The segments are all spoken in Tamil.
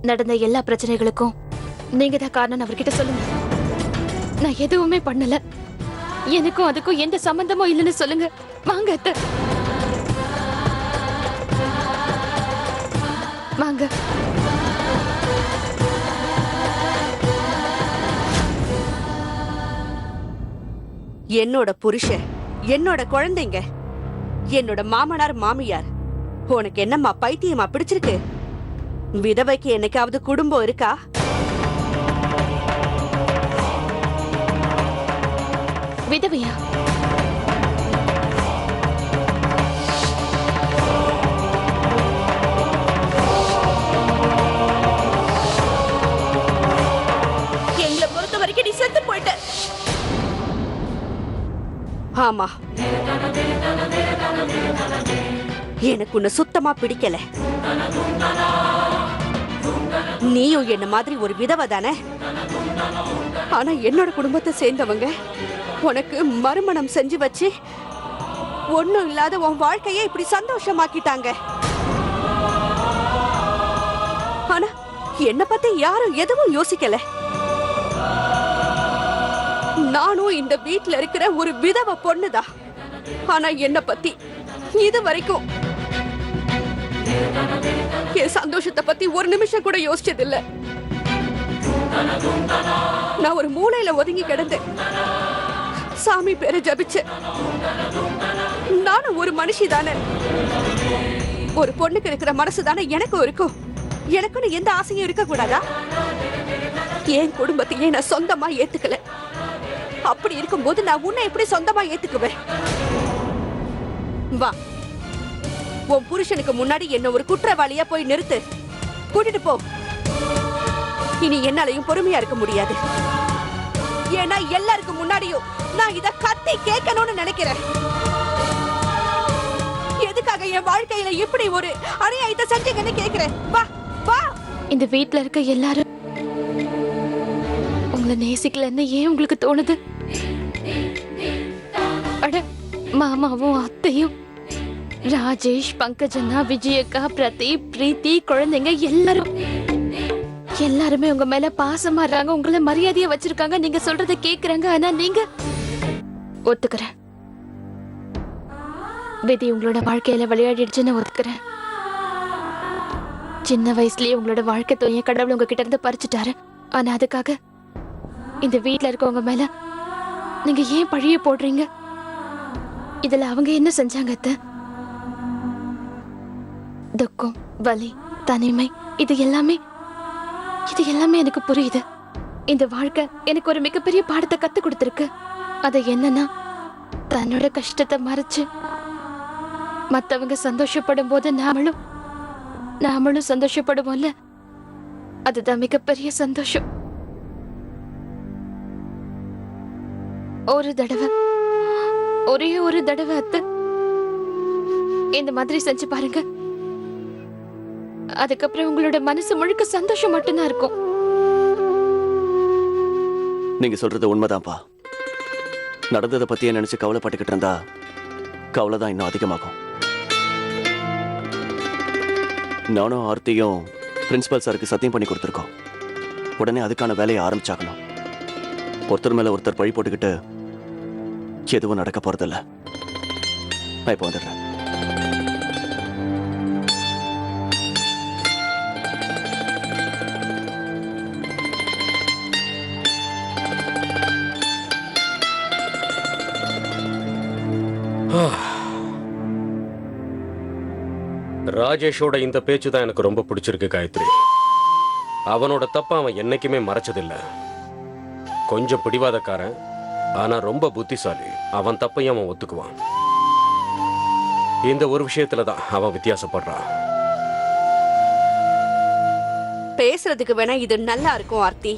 நடந்த எல்லா பிரச்சனைகளுக்கும் நீங்க தான் காரணம் அவர்கிட்ட சொல்லுங்க. நான் எதுவுமே பண்ணல. எனக்கும் அதுக்கும் எந்த சம்பந்தமும் இல்லைன்னு சொல்லுங்க. வாங்க அத்தை, வாங்க. என்னோட புருஷன், என்னோட குழந்தைங்க, என்னோட மாமனார் மாமியார், உனக்கு என்னம்மா பைத்தியமா பிடிச்சிருக்கு? விதவைக்கு என்னைக்காவது குடும்பம் இருக்கா? விதவையா? எங்களை பொறுத்த வரைக்கும் நீ செத்து போயிட்ட. ஆமா, எனக்கு உன்னை சுத்தமா பிடிக்கல. நீயும் என்ன மாதிரி ஒரு விதவை தானே. ஆனா என்னோட குடும்பத்தை சேர்ந்தவங்க உனக்கு மறுமணம் செஞ்சு வச்சு ஒண்ணும் இல்லாத உன் வாழ்க்கையை இப்படி சந்தோஷமாக்கிட்டாங்க. ஆனா என்ன பத்தி யாரும் எதுவும் யோசிக்கல. நானும் இந்த வீட்டுல இருக்கிற ஒரு விதவை பொண்ணுதான். ஆனா என்ன பத்தி இது வரைக்கும் என் சந்தோஷத்தை பத்தி ஒரு நிமிஷம் கூட யோசிச்சதில்ல. நான் ஒரு மூலையில ஒதுங்கி கிடந்தேன், சாமி பேரை ஜபிச்சேன். நானும் ஒரு மனுஷி தானே. ஒரு பொண்ணுக்கு இருக்கிற மனசு தானே எனக்கும் இருக்கும். எனக்குன்னு எந்த ஆசையும் இருக்க கூடாதா? என் குடும்பத்தையே நான் சொந்தமா ஏத்துக்கல. அப்படி இருக்கும்போது நான் உன்னை எப்படி சொந்தமா ஏத்துக்குவேன்? வா, உன் புருஷனுக்கு முன்னாடி என்ன ஒரு குற்றவாளியா போய் நிறுத்து. கூட்டிட்டு போ. இனி என்னாலையும் பொறுமையா இருக்க முடியாது. ஏன்னா எல்லாருக்கும் முன்னாடியும் நான் இத கத்தி கேட்கணும்னு நினைக்கிறேன். எதுக்காக என் வாழ்க்கையில இப்படி ஒரு அநியாயத்தை செஞ்சீங்கன்னு கேக்குறேன். வா வா. இந்த வீட்டுல இருக்க எல்லாரும் உங்களை நேசிக்கலன்னு ஏன் உங்களுக்கு தோணுது? அட, மாமாவும் அத்தையும், ராஜேஷ், பங்கஜனா, விஜயக்கா, பிரதீப், பிரீத்தி, குழந்தைங்க எல்லாருமே உங்க மேல பாசமா இருக்காங்க. உங்களை மரியாதையா வச்சிருக்காங்க. நீங்க சொல்றத கேக்குறாங்க. ஆனா நீங்க ஒத்துக்கிறேன். விதி உங்களோட வாழ்க்கையில விளையாடிடுச்சுன்னு ஒத்துக்கிறேன். சின்ன வயசுலயே உங்களோட வாழ்க்கை துணைய கடவுள் உங்ககிட்ட இருந்து பறிச்சுட்டாரு. ஆனா அதுக்காக இந்த வீட்டுல இருக்கவங்க மேல நீங்க ஏன் பழிய போடுறீங்க? இதுல அவங்க என்ன செஞ்சாங்க அத்தை? துக்கம், வலி, தனிமை, இது எல்லாமே எனக்கு புரியுது. இந்த வாழ்க்கை எனக்கு ஒரு மிகப்பெரிய பாடத்தை கத்து கொடுத்திருக்கு. அது என்னன்னா, தன்னோட கஷ்டத்தை மறைச்சு மத்தவங்க சந்தோஷப்படும் போது நாமளும் சந்தோஷப்படுவோம்ல, அதுதான் மிகப்பெரிய சந்தோஷம். ஒரே ஒரு தடவை அத்தை இந்த மாதிரி செஞ்சு பாருங்க. அதுக்கப்புறம் உங்களோட மனசு முழுக்க சந்தோஷம் மட்டும்தான் இருக்கும். நீங்க சொல்றது உண்மைதான்ப்பா. நடந்ததை பத்தியே நினைச்சு கவலைப்பட்டுக்கிட்டு இருந்தா கவலைதான் இன்னும் அதிகமாகும். நானும் ஆர்த்தியும் பிரின்சிபல் சாருக்கு சத்தியம் பண்ணி கொடுத்துருக்கோம். உடனே அதுக்கான வேலையை ஆரம்பிச்சாகணும். ஒருத்தர் மேல ஒருத்தர் பழி போட்டுக்கிட்டு எதுவும் நடக்க போறதில்ல. நான் இப்போ வந்துடுறேன். ராஜேஷோட இந்த பேச்சு தான் எனக்கு ரொம்ப பிடிச்சிருக்கு காயத்ரி. அவனோட தப்ப அவன் என்னைக்குமே மறைச்சதில்லை. கொஞ்சம் பிடிவாதக்காரன், ஆனா ரொம்ப புத்திசாலி. அவன் தப்பையும் அவன் ஒத்துக்குவான். இந்த ஒரு விஷயத்துல தான் அவன் வித்தியாசப்படுறான். பேசுறதுக்கு வேணா இது நல்லா இருக்கும் ஆர்த்தி.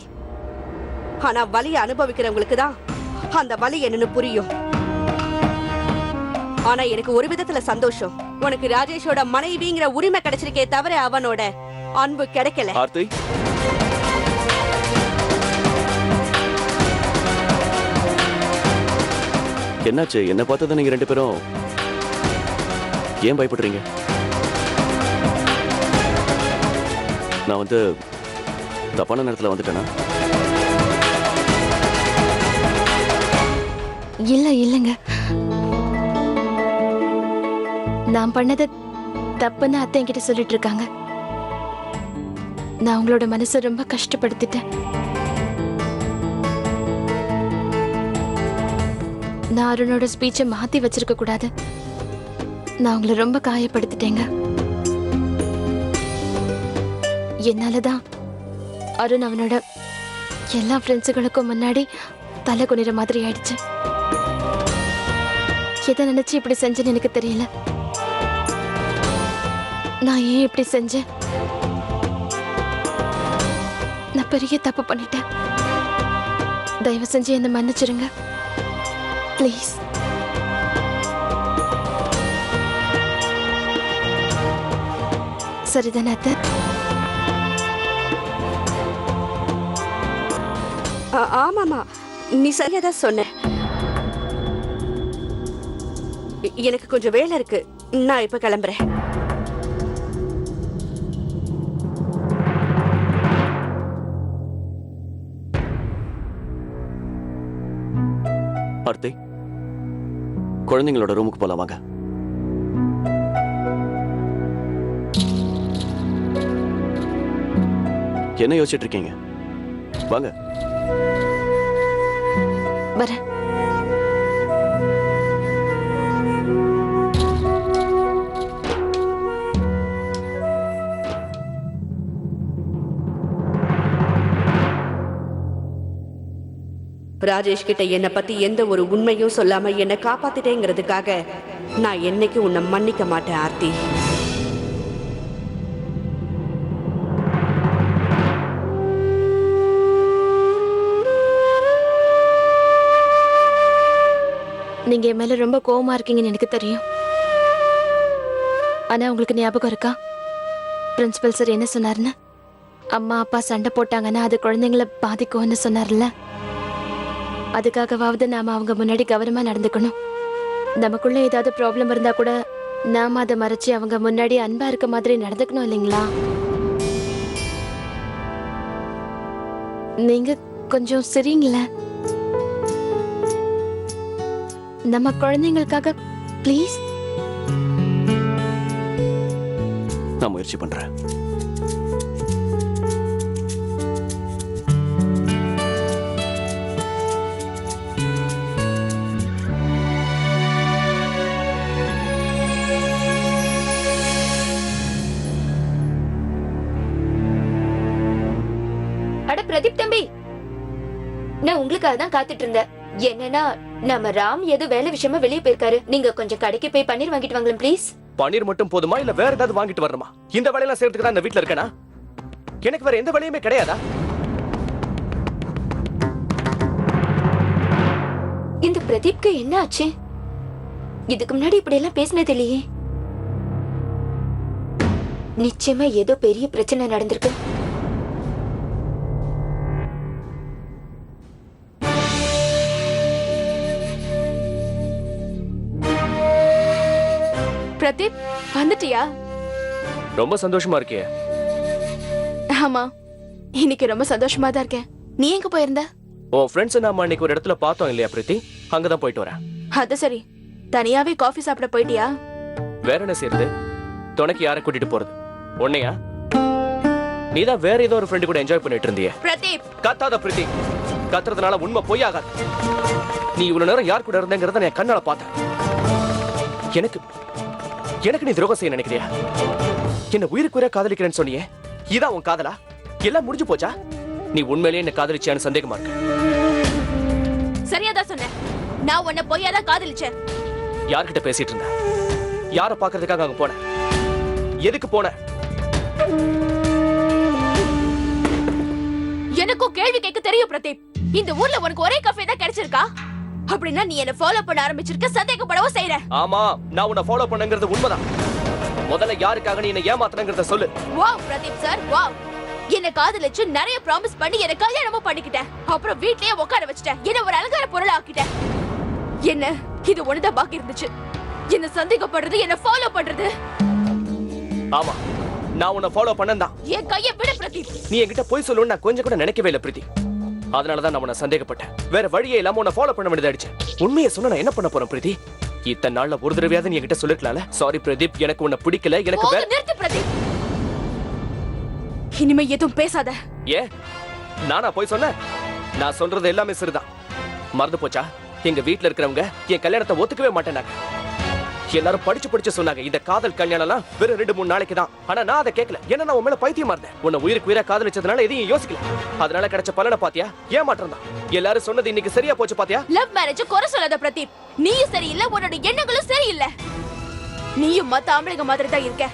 ஆனா வலியை அனுபவிக்கிறவங்களுக்கு தான் அந்த வலி என்னன்னு புரியும். ஆனா எனக்கு ஒரு விதத்துல சந்தோஷம். உனக்கு ராஜேஷோட மனைவிங்கிற உரிமை கிடைச்சிருக்கே தவிர அவனோட அன்பு கிடைக்கல. ஆர்த்தி, என்னாச்சு? என்ன பார்த்தது நீங்க ரெண்டு பேரும் ஏன் பயப்படுறீங்க? நான் தப்பான நேரத்துல வந்துட்டேனா? இல்லைங்க, நான் பண்ணது தப்புன்னு அத்தை என்கிட்ட சொல்லிட்டு இருக்காங்க. நான் உங்களோட மனசை ரொம்ப கஷ்டப்படுத்திட்டேன். நான் அருணோட ஸ்பீச்சை மாத்தி வச்சிருக்க கூடாது. நான் உங்களை ரொம்ப காயப்படுத்திட்டேங்க. என்னாலதான் அருண் அவனோட எல்லா ஃப்ரெண்ட்ஸுகளுக்கும் முன்னாடி தலை குனிற மாதிரி ஆயிடுச்சு. எதை நினைச்சு இப்படி செஞ்சேன்னு எனக்கு தெரியல. நான் ஏன் இப்படி செஞ்சேன்? நான் பெரிய தப்பு பண்ணிட்டேன். தயவு செஞ்சு என்ன மன்னிச்சிருங்க ப்ளீஸ். சரிதானே அத்தை? ஆமாமா, நீ சரியாதான் சொன்ன. எனக்கு கொஞ்சம் வேலை இருக்கு, நான் இப்ப கிளம்புறேன். ஆர்த்தி, குழந்தைங்களோட ரூமுக்கு போலாம் வாங்க. என்ன யோசிச்சுட்டு இருக்கீங்க? வாங்க. வரேன். ராஜேஷ் கிட்ட என்னை பத்தி எந்த ஒரு உண்மையும் சொல்லாம என்னை காப்பாத்திட்டேங்கிறதுக்காக நான் என்னைக்கு உன்னை மன்னிக்க மாட்டேன் ஆர்த்தி. நீங்க என் மேல ரொம்ப கோவமா இருக்கீங்கன்னு எனக்கு தெரியும். ஆனா உங்களுக்கு ஞாபகம் இருக்கா பிரின்சிபல் சார் என்ன சொன்னாருன்னு? அம்மா அப்பா சண்டை போட்டாங்கன்னா அது குழந்தைங்களை பாதிக்கும்னு சொன்னார்ல. அதுக்காகவாவது நாம அவங்க முன்னாடி கவனமா நடந்துக்கணும். நமக்குள்ள ஏதாவது ப்ராப்ளம் இருந்தா கூட நாம அதை மறைச்சு அவங்க முன்னாடி அன்பா இருக்க மாதிரி நடந்துக்கணும் இல்லைங்களா? நீங்க கொஞ்சம் சரிங்களா? நம்ம குழந்தைங்களுக்காக ப்ளீஸ். நான் முயற்சி பண்றேன். அட பிரதீப் தம்பி, நான் உங்களுக்காக தான் காத்துட்டு இருந்தேன். என்னன்னா நம்ம ராம் ஏதோ வேலை விஷயமா வெளியே போயிருக்காரு. நீங்க கொஞ்சம் கடைக்கு போய் பன்னீர் வாங்கிட்டு வாங்களேன் ப்ளீஸ். பன்னீர் மட்டும் போதுமா இல்ல வேற ஏதாவது வாங்கிட்டு வரணுமா? இந்த வேலையெல்லாம் செய்யறதுக்கு தான் இந்த வீட்ல இருக்கேனா? எனக்கு வேற எந்த வேலையுமே கிடையாதா? இந்த பிரதீப்க்கு என்ன ஆச்சு? இதுக்கு முன்னாடி இப்படி எல்லாம் பேசினது இல்லையே. நிச்சயமா ஏதோ பெரிய பிரச்சனை நடந்திருக்கு. பிரதீப் வந்துட்டியா? ரொம்ப சந்தோஷமா இருக்கே. ஆமா, இன்னைக்கு ரொம்ப சந்தோஷமா தான் இருக்கேன். நீ எங்க போயிருந்த? உன் ஃப்ரெண்ட்ஸ் நாம அன்னைக்கு ஒரு இடத்துல பார்த்தோம் இல்லையா பிரீத்தி? அங்கதான் போயிட்டு வரேன். அது சரி, தனியாவே காஃபி சாப்பிட போயிட்டியா? வேற என்ன செய்யறது? துணைக்கு யாரை கூட்டிட்டு போறது? உன்னையா? நீதான் வேற ஏதோ ஒரு ஃப்ரெண்டு கூட என்ஜாய் பண்ணிட்டு இருந்தியே. பிரதீப் கத்தாத பிரீத்தி. கத்துறதுனால உண்மை பொய்யாகாது. நீ இவ்வளவு நேரம் யார் கூட இருந்தேங்கிறத நான் கண்ணால பார்த்தேன். எனக்கு நீ துரோகம் செய்ய நினைக்கிறியா? என்ன உயிருக்கு உயிரா காதலிக்கிறேன்னு சொன்னியே, இதான் உன் காதலா? எல்லாம் முடிஞ்சு போச்சா? நீ உண்மையிலேயே என்ன காதலிச்சியான்னு சந்தேகமா இருக்கு. சரியாதான் சொன்னேன். நான் உன்னை பொய்யாதான் காதலிச்சேன். யார்கிட்ட பேசிட்டு இருந்த? யாரை பாக்குறதுக்காக அங்க போன? எதுக்கு போன? எனக்கும் கேள்வி கேட்க தெரியும் பிரதீப். இந்த ஊர்ல உனக்கு ஒரே காஃபே தான் கிடைச்சிருக்கா? அப்படின்னா நீ என்ன ஃபாலோ பண்ண ஆரம்பிச்சிருக்க, சந்தேகப்படவும் செய்யற. ஆமா, நான் உன்னை ஃபாலோ பண்ணங்கிறது உண்மைதான். முதல்ல யாருக்காக நீ என்ன ஏமாத்துறங்கிறத சொல்லு. Wow Pradeep sir, wow. என்ன காதலிச்சு நிறைய ப்ராமிஸ் பண்ணி என்ன கல்யாணமும் பண்ணிக்கிட்டேன். அப்புறம் வீட்லயே உட்கார வச்சுட்டேன். என்ன ஒரு அலங்கார பொருள் ஆக்கிட்டேன். என்ன இது ஒண்ணுதான் பாக்கி இருந்துச்சு. என்ன சந்தேகப்படுறது, என்ன ஃபாலோ பண்றது. ஆமா, நான் உன்னை ஃபாலோ பண்ணதான். என் கையை விட பிரதீப். நீ என்கிட்ட போய் சொல்லணும்னு நான் கொஞ்சம் கூட நினைக்கவே இல்லை பிரீத்தி. அதனாலதான் நான் உன்னை சந்தேகப்பட்டேன். வேற வழியே இல்லாம உன்னை ஃபாலோ பண்ண வேண்டியதாயிடுச்சு. உண்மையை சொன்னா நான் என்ன பண்ண போறேன் பிரீத்தி? இத்தனை நாள்ல ஒரு தடவையாவது நீ என்கிட்ட சொல்லிருக்கலாம்ல. சாரி பிரதீப், எனக்கு உன்னை பிடிக்கல. எனக்கு வேற. நிறுத்து பிரதீப். இனிமே எதுவும் பேசாத. ஏன் நானா போய் சொன்னேன்? நான் சொல்றது எல்லாமே சரிதான். மறந்து போச்சா? எங்க வீட்டுல இருக்கிறவங்க என் கல்யாணத்தை ஒத்துக்கவே மாட்டேனாங்க. எல்லாரும் படிச்சு சொன்னாங்க இந்த காதல் கல்யாணம்லாம் வெறும் 2-3 நாளைக்கு தான். ஆனா நான் அதை கேட்கல. ஏன்னா நான் உன் மேல பைத்தியமா இருந்தேன். உன்னை உயிருக்கு உயிரா காதலிச்சதுனால எதையும் யோசிக்கல. அதனால கிடைச்ச பலனை பாத்தியா? ஏமாற்றம் தான். எல்லாரும் சொன்னது இன்னைக்கு சரியா போச்சு பாத்தியா? லவ் மேரேஜ் குறை சொல்லாத பிரதீப். நீயும் சரியில்லை, உன்னோட எண்ணங்களும் சரியில்லை. நீயும் மத்த ஆம்பளைங்க மாதிரி தான் இருக்க.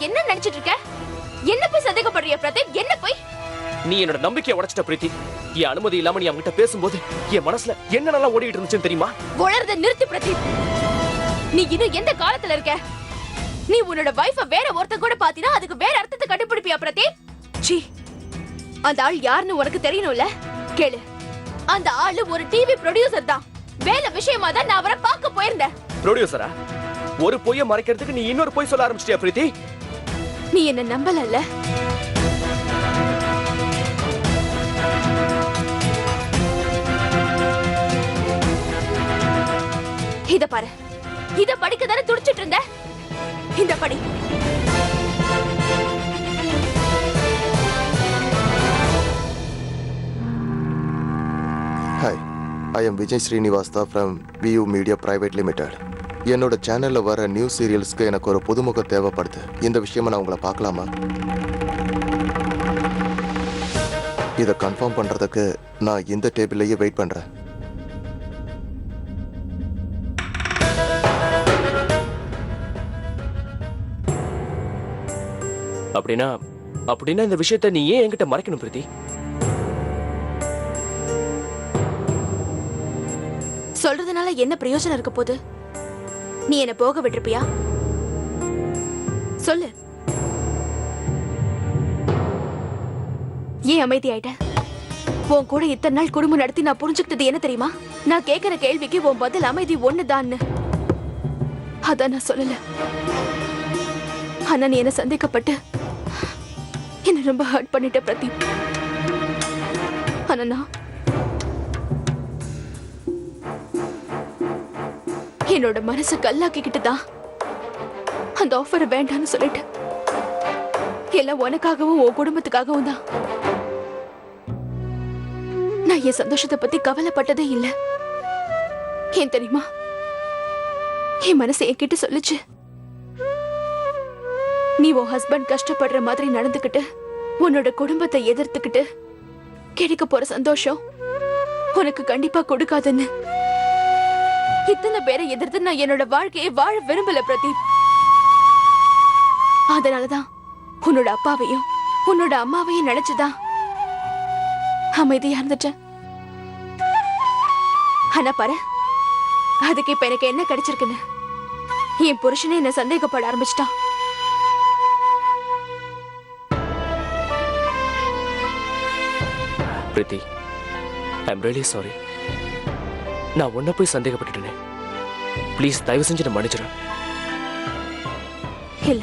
என்ன நினைச்சிட்டு இருக்க? என்ன போய் சந்தேகப்படுறிய பிரதீப்? என்ன போய்? நீ என்னோட நம்பிக்கையை உடைச்சிட்ட பிரீத்தி. என் அனுமதி இல்லாம நீ அவங்கிட்ட பேசும்போது என் மனசுல என்னென்னலாம் ஓடிட்டு இருந்துச்சுன்னு தெரியுமா? உளறத நிறுத்து பிரதீப். நீ இன்னும் எந்த காலத்துல இருக்க? நீ உன்னோட வைஃப வேற ஒருத்த கூட பாத்தினா அதுக்கு வேற அர்த்தத்தை கண்டுபிடிப்பியா பிரதீப்? சீ, அந்த ஆள் யாருன்னு உனக்கு தெரியணும்ல? கேளு. அந்த ஆளு ஒரு டிவி ப்ரொடியூசர் தான். வேலை விஷயமா தான் நான் அவரை பார்க்க போயிருந்தேன். ப்ரொடியூசரா? ஒரு பொய்யை மறைக்கிறதுக்கு நீ இன்னொரு பொய் சொல்ல ஆரம்பிச்சிட்டியா பிரீத்தி? நீ என்ன நம்பலல்ல? இத பாரு. இத படிக்க தானே துடிச்சிட்டு இருந்த. இந்த படி. Hi, I am Vijay Srinivastha from VU Media Private Limited. என்னோட சேனல்ல வர நியூ சீரியல்ஸ்க்கு எனக்கு ஒரு புதுமுக தேவைப்படுது. இந்த விஷயமா நான் உங்களை பார்க்கலாமா? இதை கன்ஃபார்ம் பண்றதுக்கு நான் இந்த டேபிள்லயே வெயிட் பண்றேன். அப்படின்னா இந்த விஷயத்தை நீ ஏன் என்கிட்ட மறைக்கணும் பிரீத்தி? சொல்றதுனால என்ன பிரயோஜனம் இருக்க போகுது? நீ என்ன போக விட்டுருப்பியா? சொல்லு. ஏன் அமைதி ஆயிட்ட? உன் கூட இத்தனை நாள் குடும்பம் நடத்தி நான் புரிஞ்சுக்கிட்டது என்ன தெரியுமா? நான் கேட்கிற கேள்விக்கு உன் பதில் அமைதி ஒண்ணுதான்னு. அதான் நான் சொல்லல. ஆனா நீ என்ன சந்தேகப்பட்டு என்ன ரொம்ப ஹர்ட் பண்ணிட்ட பிரதீப். ஆனா நான் என்னோட மனசை கல்லாக்கிக்கிட்டு தான் அந்த ஆஃபரை வேண்டான்னு சொல்லிட்டேன். எல்லாம் உனக்காகவும் உன் குடும்பத்துக்காகவும் தான். நான் என் சந்தோஷத்தை பத்தி கவலைப்பட்டதே இல்ல. ஏன் தெரியுமா? என் மனசை என்கிட்ட சொல்லுச்சு, நீ உன் ஹஸ்பண்ட் கஷ்டப்படுற மாதிரி நடந்துக்கிட்டு உன்னோட குடும்பத்தை எதிர்த்துக்கிட்டு கிடைக்க போற சந்தோஷம் உனக்கு கண்டிப்பா கொடுக்காதுன்னு. இத்தனை பேரை எதிர்த்து நான் என்னோட வாழ்க்கையை வாழ விரும்பல பிரதீப். அதனாலதான் உன்னோட அப்பாவையும் உன்னோட அம்மாவையும் நினைச்சுதான் அமைதியா இருந்துட்டேன். ஆனா பாரு, அதுக்கு இப்ப எனக்கு என்ன கிடைச்சிருக்குன்னு? என் புருஷனே என்ன சந்தேகப்பட ஆரம்பிச்சிட்டான். பிரீத்தி, ஐ எம் ரியலி சாரி. நான் உன்னை போய் சந்தேகப்பட்டுட்டேனே. ப்ளீஸ் தயவு செஞ்சு நான் மன்னிச்சிடு. இல்ல,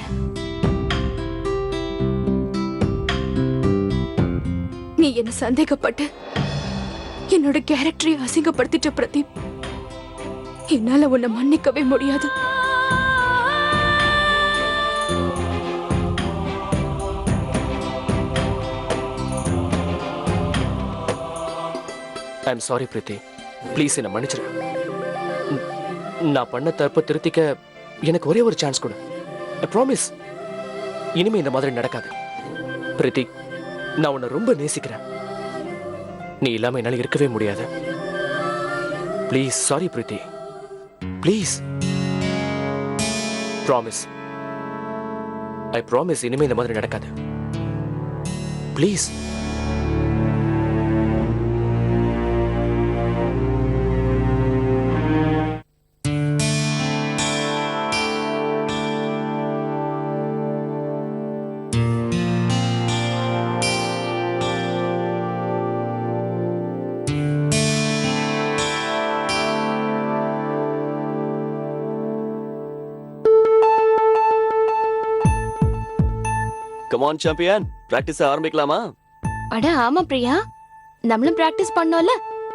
நீ என்ன சந்தேகப்பட்டு என்னோட கேரக்டரை அசிங்கப்படுத்திட்ட பிரதீப். என்னால உன்னை மன்னிக்கவே முடியாது. I am sorry Preethi. Please என்ன மன்னிச்சிடு. நான் பண்ண தப்பு திருத்திக்க எனக்கு ஒரே ஒரு சான்ஸ் கொடு. ஐ ப்ராமிஸ் இனிமே இந்த மாதிரி நடக்காது. பிரீத்தி, நான் உன்னை ரொம்ப நேசிக்கிறேன். நீ இல்லாம என்னால இருக்கவே முடியாது. Please, sorry Preethi, please. Promise, I promise இனிமே இந்த மாதிரி நடக்காது. Please. Come on champion, practice ஆரம்பிக்கலாமா? அட ஆமா பிரியா, நம்மளும் பிராக்டிஸ் பண்ணோம்ல,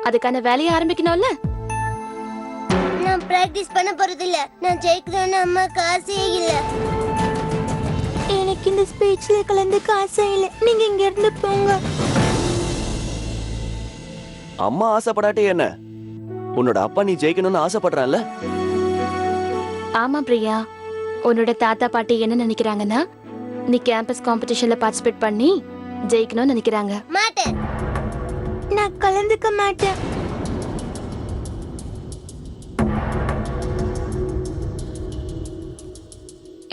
அதுக்கான வேலையை ஆரம்பிக்கணும்ல. நான் பிராக்டிஸ் பண்ண போறது இல்ல. நான் ஜெயிக்கணும்னு அம்மாக்கு ஆசையே இல்ல. எனக்கு இந்த ஸ்பீச்ல கலந்துக்க ஆசை இல்ல. நீங்க இங்க இருந்து போங்க. அம்மா ஆசைப்படாட்டே என்ன, உன்னோட அப்பா நீ ஜெயிக்கணும்னு ஆசைப்படுறான்ல. ஆமா பிரியா, உன்னோட தாத்தா பாட்டி என்ன நினைக்கிறாங்கன்னா, நீ கேம்பஸ் காம்படிஷன்ல பார்ட்டிசிபேட் பண்ணி ஜெயிக்கணும்னு நினைக்கிறாங்க. மாட்டேன். நான் கலந்துக்க மாட்டேன்.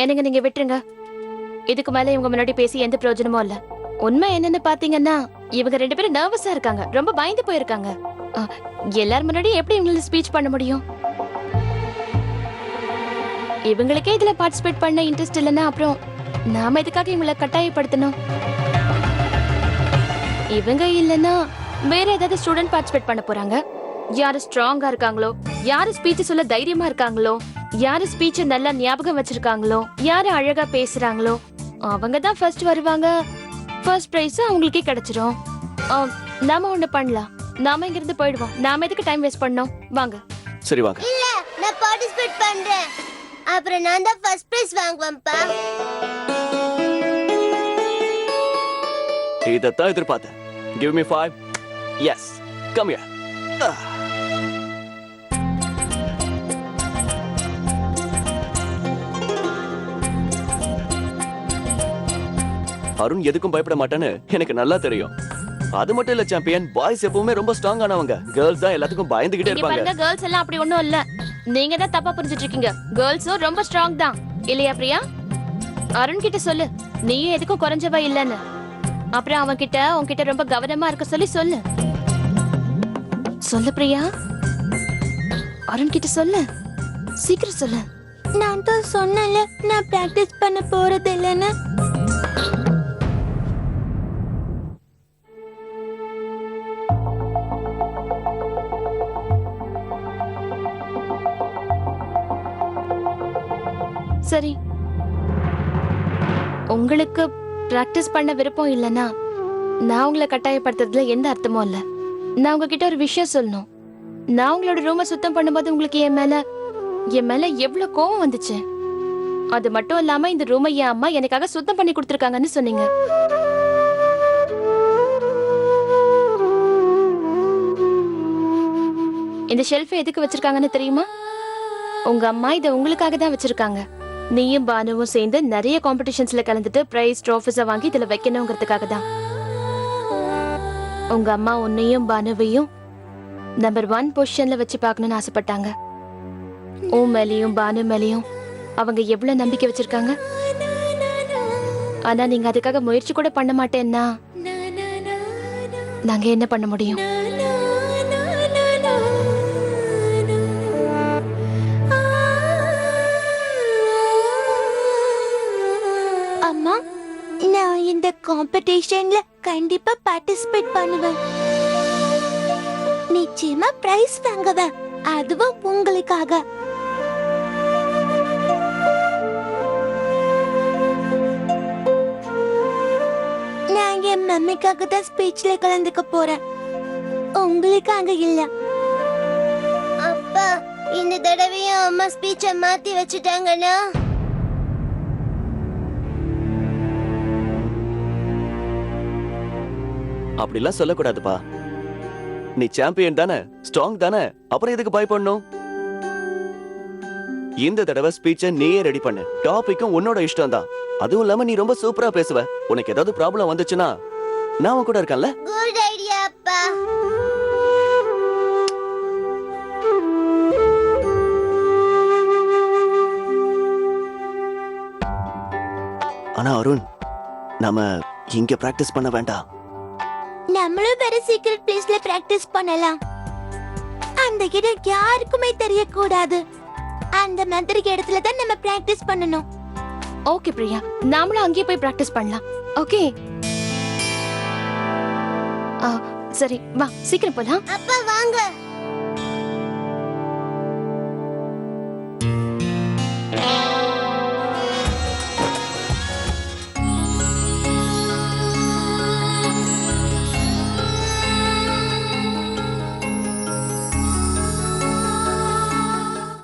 என்னங்க நீங்க விட்டுருங்க. இதுக்கு மேல இவங்க முன்னாடி பேசி எந்த பிரயோஜனமும் இல்ல. உண்மை என்னன்னு பாத்தீங்கன்னா, இவங்க 2 பேரும் நர்வஸா இருக்காங்க, ரொம்ப பயந்து போயிருக்காங்க. எல்லாரும் முன்னாடி எப்படி இவங்கள ஸ்பீச் பண்ண முடியும்? இவங்களுக்கே இதுல பார்ட்டிசிபேட் பண்ண இன்ட்ரெஸ்ட் இல்லைன்னா அப்புறம் நாம இதுக்காக இவங்களை கட்டாயப்படுத்தணும்? இவங்க இல்லைன்னா வேற ஏதாவது ஸ்டூடெண்ட் பார்ட்டிசிபேட் பண்ண போறாங்க. யாரு ஸ்ட்ராங்கா இருக்காங்களோ, யாரு ஸ்பீச் சொல்ல தைரியமா இருக்காங்களோ, யாரு ஸ்பீச்ச நல்லா ஞாபகம் வச்சிருக்காங்களோ, யாரு அழகா பேசுறாங்களோ அவங்க தான் ஃபர்ஸ்ட் வருவாங்க. ஃபர்ஸ்ட் பிரைஸ் அவங்களுக்கே கிடைச்சிரும். நாம ஒண்ணு பண்ணலாம், நாம இங்க இருந்து போயிடுவோம். நாம எதுக்கு டைம் வேஸ்ட் பண்ணோம்? வாங்க. சரி வாங்க. இல்ல, நான் பார்ட்டிசிபேட் பண்றேன். அப்புறம் நான் தான் ஃபர்ஸ்ட் பிரைஸ் வாங்குவேன்ப்பா. இதைத்தான் எதிர்பார்த்தேன். Give me 5. Yes. Come here. Arun எதுக்கும் பயப்பட மாட்டான்னு எனக்கு நல்லா தெரியும். அது மட்டும் இல்ல சாம்பியன், பாய்ஸ் எப்பவுமே ரொம்ப ஸ்ட்ராங் ஆனவங்க. கேர்ள்ஸ் தான் எல்லாத்துக்கும் பயந்துகிட்டே இங்க இருப்பாங்க. பாருங்க, கேர்ள்ஸ் எல்லாம் அப்படி ஒண்ணும் இல்ல. நீங்க தான் தப்பா புரிஞ்சிட்டு இருக்கீங்க. கேர்ள்ஸும் ரொம்ப ஸ்ட்ராங் தான், இல்லையா பிரியா? அருண் கிட்ட சொல்லு, நீயும் எதுக்கும் குறைஞ்சவ இல்லன்னு. அப்புறம் அவன் கிட்ட உன்கிட்ட ரொம்ப கவனமா இருக்க சொல்லி சொல்லு. சொல்லு பிரியா, அருண் கிட்ட சொல்லு, சீக்கிரம் சொல்லு. நான் தான் சொன்னேன்ல, நான் பிராக்டிஸ் பண்ண போறது இல்லைன்னு. சரி, உங்களுக்கு பிராக்டிஸ் பண்ண விருப்பம் இல்லைன்னா நான் உங்களை கட்டாயப்படுத்துறதுல எந்த அர்த்தமும் இல்ல. நான் உங்ககிட்ட ஒரு விஷயம் சொல்லணும். நான் உங்களோட ரூமை சுத்தம் பண்ணும்போது உங்களுக்கு என் மேல எவ்வளவு கோவம் வந்துச்சு. அது மட்டும் இல்லாம இந்த ரூமை என் அம்மா எனக்காக சுத்தம் பண்ணி கொடுத்துருக்காங்கன்னு சொன்னீங்க. இந்த ஷெல்ஃப் எதுக்கு வச்சிருக்காங்கன்னு தெரியுமா? உங்க அம்மா இதை உங்களுக்காக தான் வச்சிருக்காங்க. நீயும் பானுவும் சேர்ந்து நிறைய காம்படிஷன்ஸ்ல கலந்துட்டு பிரைஸ் ட்ராஃபிஸ வாங்கி இதுல வைக்கணுங்கிறதுக்காக தான். உங்க அம்மா உன்னையும் பானுவையும் நம்பர் 1 பொசிஷன்ல வச்சு பார்க்கணும்னு ஆசைப்பட்டாங்க. உன் மேலையும் பானு மேலையும் அவங்க எவ்வளவு நம்பிக்கை வச்சிருக்காங்க. ஆனா நீங்க அதுக்காக முயற்சி கூட பண்ண மாட்டேன்னா நாங்க என்ன பண்ண முடியும்? அம்மா, நான் இந்த காம்படிஷன்ல கண்டிப்பா பார்ட்டிசிபேட் பண்ணுவேன். நிச்சயமா பிரைஸ் வாங்குவேன், அதுவும் உங்களுக்காக. நான் என் மம்மிக்காக தான் ஸ்பீச்ல கலந்துக்க போறேன், உங்களுக்காக இல்ல. அப்பா, இந்த தடவையும் அம்மா ஸ்பீச்சை மாத்தி வச்சுட்டாங்கன்னா அப்படிலாம் சொல்லக்கூடாதுப்பா. நீ சாம்பியன் தானே, ஸ்ட்ராங் தானே, அப்புறம் எதுக்கு பயப்படணும்? இந்த தடவை ஸ்பீச்சை நீயே ரெடி பண்ணு. டாபிக்கும் உன்னோட இஷ்டம் தான். அதுவும் இல்லாம நீ ரொம்ப சூப்பரா பேசுவ. உனக்கு ஏதாவது ப்ராப்ளம் வந்துச்சுன்னா நான் உன் கூட இருக்கேன்ல. குட் ஐடியா அப்பா. ஆனா அருண், நாம இங்க பிராக்டிஸ் பண்ண வேண்டாம். நம்மளும் வேற சீக்ரெட் பிளேஸ்ல பிராக்டிஸ் பண்ணலாம். அந்த இடம் யாருக்குமே தெரியக்கூடாது. அந்த மாதிரி இடத்துல தான் நம்ம பிராக்டிஸ் பண்ணணும். ஓகே பிரியா, நாமளும் அங்கேயே போய் பிராக்டிஸ் பண்ணலாம். ஓகே, சரி வா, சீக்கிரம் போலாம். அப்பா வாங்க.